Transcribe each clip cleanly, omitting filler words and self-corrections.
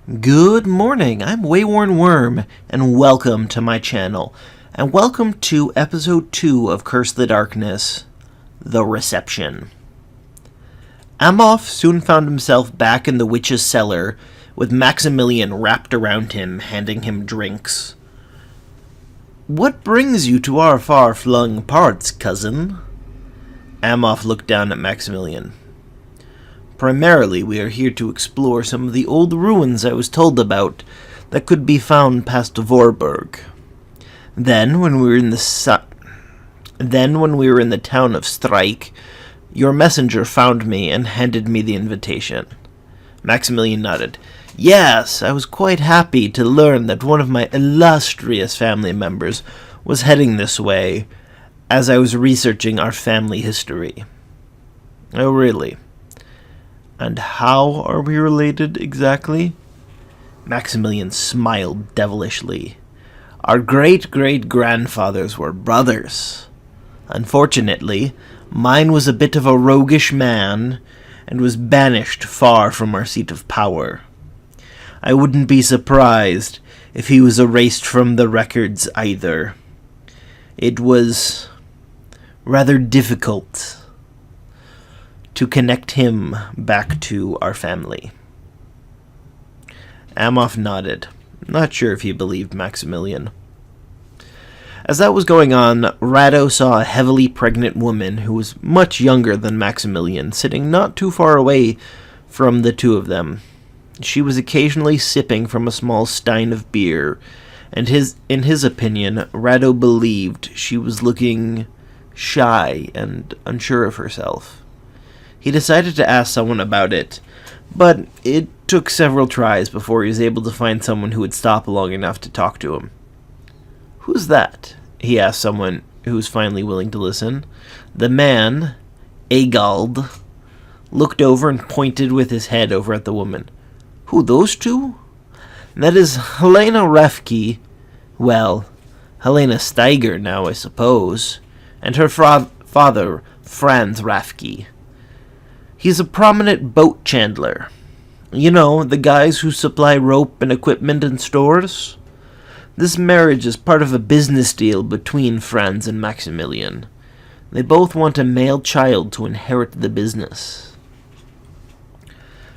Good morning, I'm WaywornWyrm, and welcome to my channel, and welcome to episode 2 of Curse the Darkness, The Reception. Amoff soon found himself back in the witch's cellar, with Maximilian wrapped around him, handing him drinks. "What brings you to our far-flung parts, cousin?" Amoff looked down at Maximilian. "Primarily, we are here to explore some of the old ruins I was told about that could be found past Vorburg. Then, when we were in the town of Strike, your messenger found me and handed me the invitation." Maximilian nodded. "Yes, I was quite happy to learn that one of my illustrious family members was heading this way as I was researching our family history." "Oh, really? And how are we related exactly?" Maximilian smiled devilishly. "Our great-great-grandfathers were brothers. Unfortunately, mine was a bit of a roguish man and was banished far from our seat of power. I wouldn't be surprised if he was erased from the records either. It was rather difficult to connect him back to our family." Amoff nodded, not sure if he believed Maximilian. As that was going on, Rado saw a heavily pregnant woman who was much younger than Maximilian, sitting not too far away from the two of them. She was occasionally sipping from a small stein of beer, and in his opinion, Rado believed she was looking shy and unsure of herself. He decided to ask someone about it, but it took several tries before he was able to find someone who would stop long enough to talk to him. "Who's that?" he asked someone who was finally willing to listen. The man, Agald, looked over and pointed with his head over at the woman. "Who, those two? That is Helena Refke, well, Helena Steiger now, I suppose, and her father, Franz Rafke. He's a prominent boat chandler. You know, the guys who supply rope and equipment in stores? This marriage is part of a business deal between Franz and Maximilian. They both want a male child to inherit the business."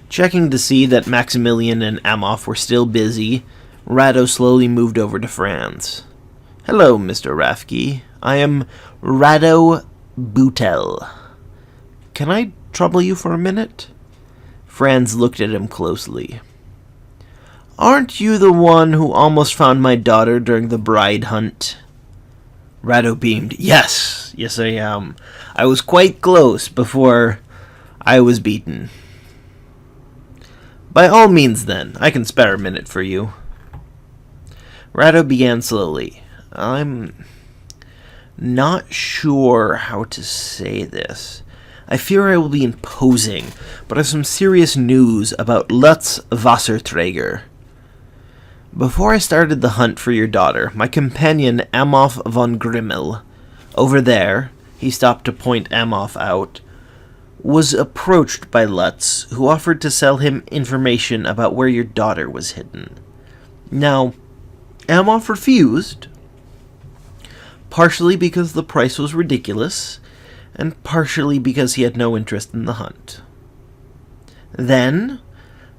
Checking to see that Maximilian and Amoff were still busy, Rado slowly moved over to Franz. "Hello, Mr. Rafke. I am Rado Boutel. Can I trouble you for a minute?" Franz looked at him closely. "Aren't you the one who almost found my daughter during the bride hunt?" Rado beamed. Yes, I am. I was quite close before I was beaten." "By all means, then, I can spare a minute for you." Rado began slowly. "I'm not sure how to say this. I fear I will be imposing, but I have some serious news about Lutz Wasserträger. Before I started the hunt for your daughter, my companion Amoff von Grimmel, over there," he stopped to point Amoff out, "was approached by Lutz, who offered to sell him information about where your daughter was hidden. Now, Amoff refused, partially because the price was ridiculous, and partially because he had no interest in the hunt. Then,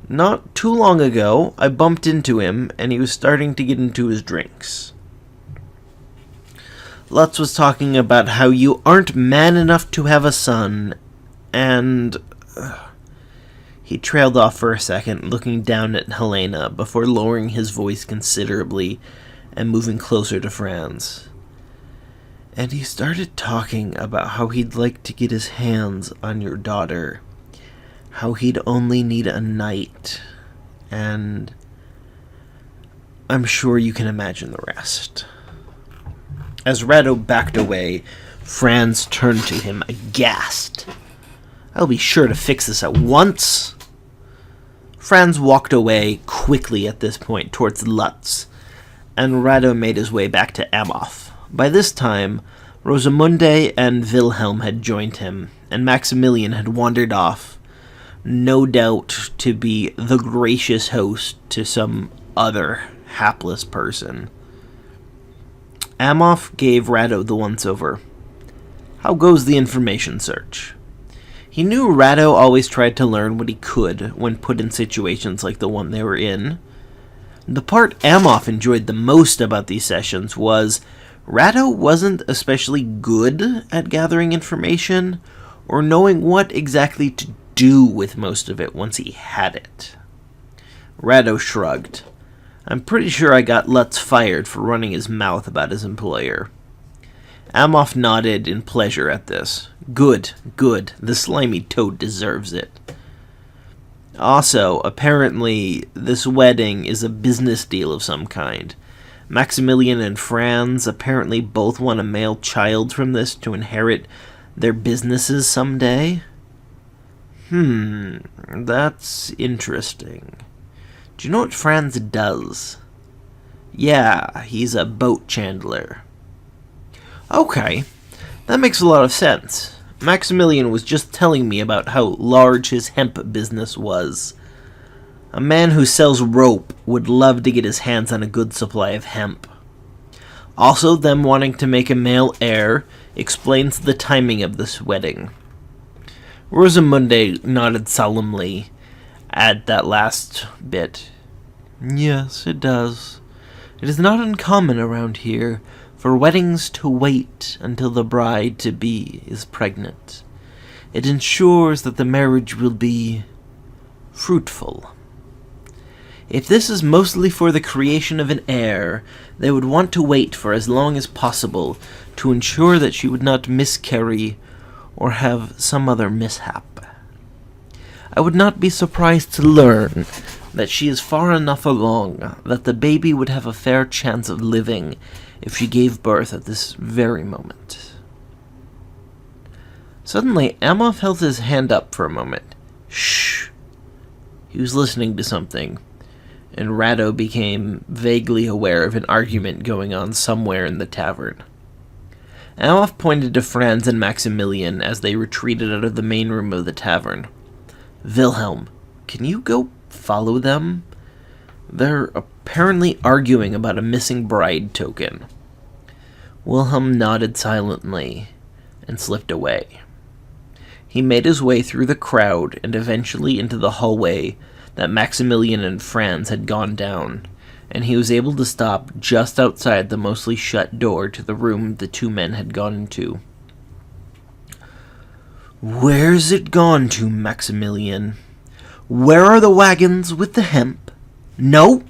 not too long ago, I bumped into him, and he was starting to get into his drinks. Lutz was talking about how you aren't man enough to have a son, and..." He trailed off for a second, looking down at Helena, before lowering his voice considerably and moving closer to Franz. "And he started talking about how he'd like to get his hands on your daughter, how he'd only need a night, and I'm sure you can imagine the rest." As Rado backed away, Franz turned to him aghast. "I'll be sure to fix this at once." Franz walked away quickly at this point towards Lutz, and Rado made his way back to Amoff. By this time, Rosamunde and Wilhelm had joined him, and Maximilian had wandered off, no doubt to be the gracious host to some other hapless person. Amoff gave Rado the once-over. "How goes the information search?" He knew Rado always tried to learn what he could when put in situations like the one they were in. The part Amoff enjoyed the most about these sessions was Rado wasn't especially good at gathering information or knowing what exactly to do with most of it once he had it. Rado shrugged. "I'm pretty sure I got Lutz fired for running his mouth about his employer." Amoff nodded in pleasure at this. Good. The slimy toad deserves it. Also, apparently, this wedding is a business deal of some kind. Maximilian and Franz apparently both want a male child from this to inherit their businesses someday. That's interesting. Do you know what Franz does? Yeah, he's a boat chandler. Okay, that makes a lot of sense. Maximilian was just telling me about how large his hemp business was. A man who sells rope would love to get his hands on a good supply of hemp. Also, them wanting to make a male heir explains the timing of this wedding. Rosamunde nodded solemnly at that last bit. Yes, it does. It is not uncommon around here for weddings to wait until the bride-to-be is pregnant. It ensures that the marriage will be fruitful. If this is mostly for the creation of an heir, they would want to wait for as long as possible to ensure that she would not miscarry or have some other mishap. I would not be surprised to learn that she is far enough along that the baby would have a fair chance of living if she gave birth at this very moment. Suddenly, Amoff held his hand up for a moment. Shh! He was listening to something, and Rado became vaguely aware of an argument going on somewhere in the tavern. Amoff pointed to Franz and Maximilian as they retreated out of the main room of the tavern. Wilhelm, can you go follow them? They're apparently arguing about a missing bride token. Wilhelm nodded silently and slipped away. He made his way through the crowd and eventually into the hallway that Maximilian and Franz had gone down, and he was able to stop just outside the mostly shut door to the room the two men had gone into. Where's it gone to, Maximilian? Where are the wagons with the hemp? No.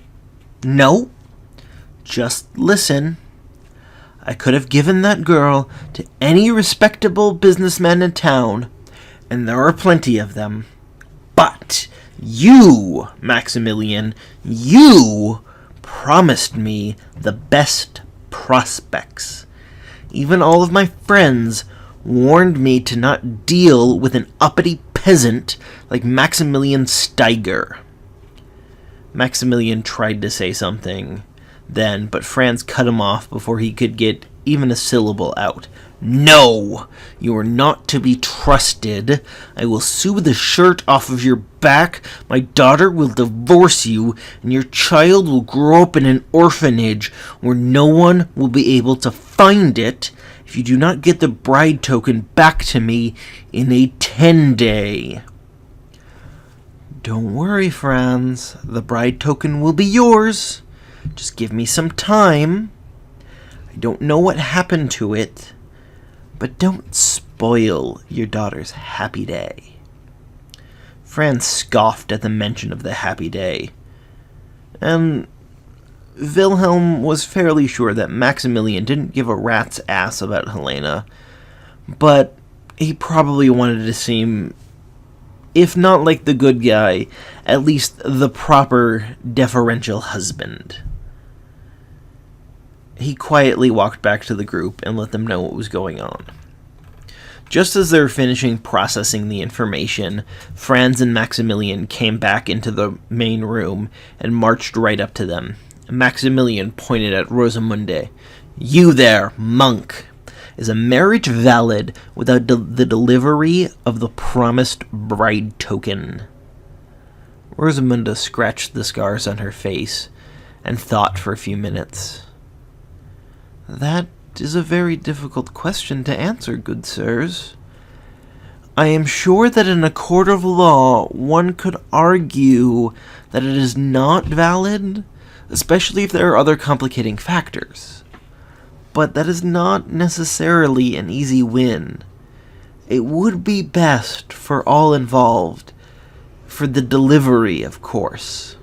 Just listen. I could have given that girl to any respectable businessman in town, and there are plenty of them. But you, Maximilian, you promised me the best prospects. Even all of my friends warned me to not deal with an uppity peasant like Maximilian Steiger. Maximilian tried to say something then, but Franz cut him off before he could get even a syllable out. No! You are not to be trusted. I will sew the shirt off of your back, my daughter will divorce you, and your child will grow up in an orphanage where no one will be able to find it if you do not get the bride token back to me in a 10-day. Don't worry, Franz. The bride token will be yours. Just give me some time. I don't know what happened to it, but don't spoil your daughter's happy day. Franz scoffed at the mention of the happy day, and Wilhelm was fairly sure that Maximilian didn't give a rat's ass about Helena, but he probably wanted to seem, if not like the good guy, at least the proper deferential husband. He quietly walked back to the group and let them know what was going on. Just as they were finishing processing the information, Franz and Maximilian came back into the main room and marched right up to them. Maximilian pointed at Rosamunde. You there, monk! Is a marriage valid without the delivery of the promised bride token? Rosamunda scratched the scars on her face and thought for a few minutes. That is a very difficult question to answer, good sirs. I am sure that in a court of law one could argue that it is not valid, especially if there are other complicating factors. But that is not necessarily an easy win. It would be best for all involved, for the delivery, of course.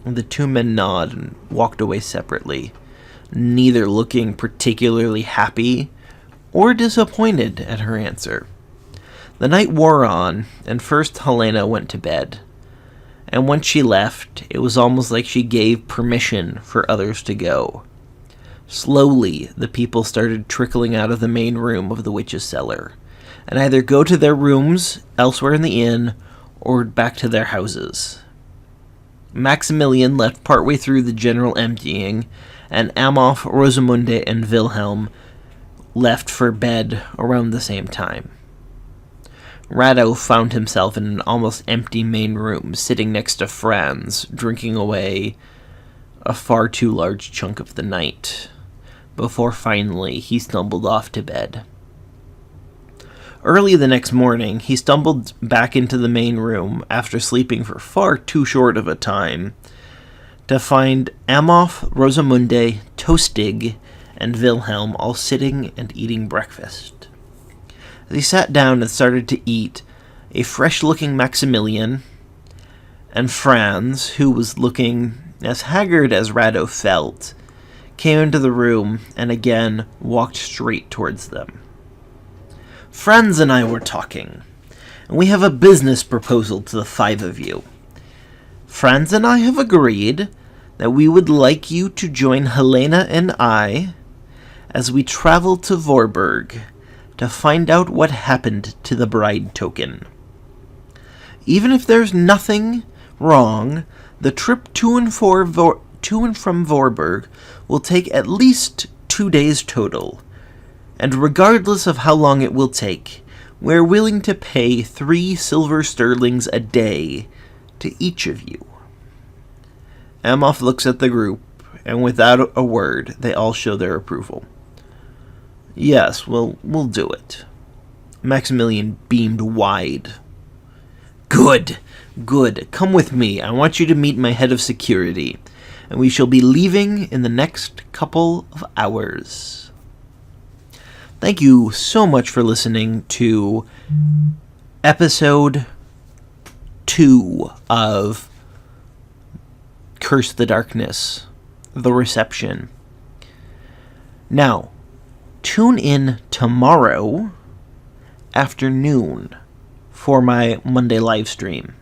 The two men nodded and walked away separately, neither looking particularly happy or disappointed at her answer. The night wore on, and first Helena went to bed. And when she left, it was almost like she gave permission for others to go. Slowly, the people started trickling out of the main room of the witch's cellar, and either go to their rooms elsewhere in the inn, or back to their houses. Maximilian left partway through the general emptying, and Amolf, Rosamunde, and Wilhelm left for bed around the same time. Rado found himself in an almost empty main room, sitting next to Franz, drinking away a far too large chunk of the night, before finally he stumbled off to bed. Early the next morning, he stumbled back into the main room after sleeping for far too short of a time, to find Amolf, Rosamunde, Tostig, and Wilhelm all sitting and eating breakfast. As he sat down and started to eat, a fresh-looking Maximilian and Franz, who was looking as haggard as Rado felt, came into the room and again walked straight towards them. Franz and I were talking, and we have a business proposal to the five of you. Franz and I have agreed that we would like you to join Helena and I as we travel to Vorburg to find out what happened to the bride token. Even if there's nothing wrong, the trip to and from Vorburg will take at least 2 days total, and regardless of how long it will take, we're willing to pay 3 silver sterlings a day to each of you. Amolf looks at the group, and without a word, they all show their approval. Yes, we'll do it. Maximilian beamed wide. Good. Come with me. I want you to meet my head of security, and we shall be leaving in the next couple of hours. Thank you so much for listening to episode 2 of Curse the Darkness, The Reception. Now, tune in tomorrow afternoon for my Monday live stream.